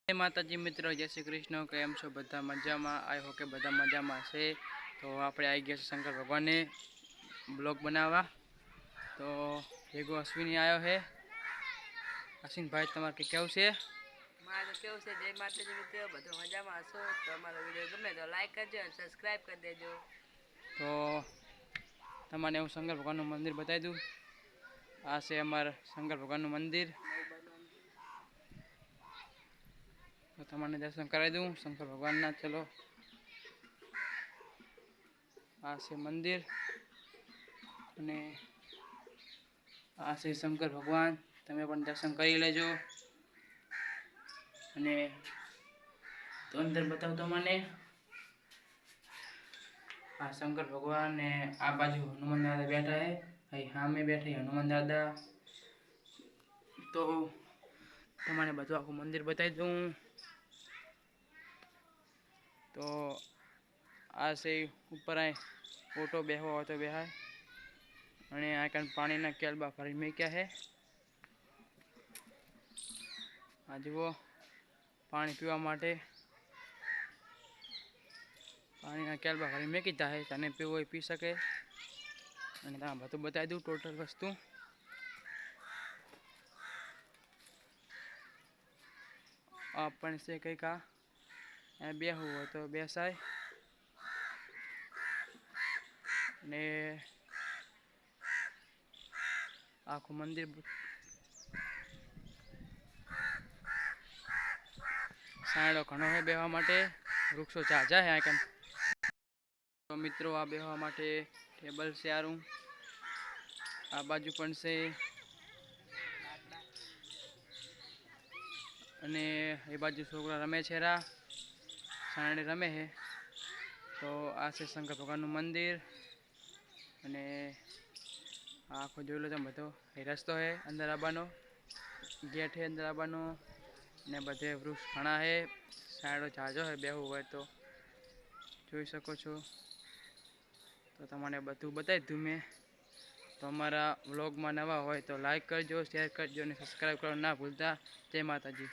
जय माताजी मित्रों, जय श्री कृष्ण। केम छो बधा मजामां? आई हो के बधा मजामां छे। तो आपणे आई गया शंकर भगवान ने ब्लॉग बनावा। तो भेगो अश्विनी आयो है। अश्विन भाई तमारे केवुं छे? मारे केवुं छे जय माताजी मित्रों, बधा मजामां हशो तो अमारो विडियो गमे तो लाइक करजो अने सब्सक्राइब कर देजो। तो तमने हूँ शंकर भगवान मंदिर बताई दूँ। आ से अमर शंकर भगवान मंदिर। तो तमने दर्शन कराई दूँ शंकर भगवान ना। चलो आ से मंदिर ने आ से शंकर भगवान। तमे पण दर्शन करी लेजो। अने तो अंदर बताओ तमने आ शंकर भगवान ने आ बाजू हनुमान दादा बैठा है। अहीं सामे बैठे हनुमान दादा। तो तमने बधुं आखुं मंदिर बताई दूँ। तो आ से ऊपर आए फोटो बेहवा हो तो बेहाय। अने आ कन पाणीना केलबा भरी मूक्या है। आ जुओ पाणी पीवा माटे पाणीना केलबा भरी मूकी दीधा है। तने पीवुं होय पी सके। अने तमने बधुं बताई दूँ टोटल वस्तु। आ पण से कंईक आ बेहवुं होय तो बेसाय। ने आखुं मंदिर सायडो घणो है बेहवा माटे। वृक्षो झाझा है आकन। तो मित्रों आ बेहवा माटे टेबल से आरूं। आ बाजू पण से अने ए बाजू छोकरा रमे छे रा सायडे रमे है। तो आ से शंकर भगवान नु मंदिर। अने आखो जोई लो तमे बधो ए रस्तो है अंदर आववानो। गेट है अंदर आववानो ने बधे वृक्ष घणा है। सायडो झाझो है बेहवुं होय तो जोई शको छो। तो तमने बधुं बताई दीधुं मैं। तो अमारा व्लॉग में नवा होय तो लाइक करजो, शेर करजो ने सब्सक्राइब करवानुं ना भूलता। जय माताजी।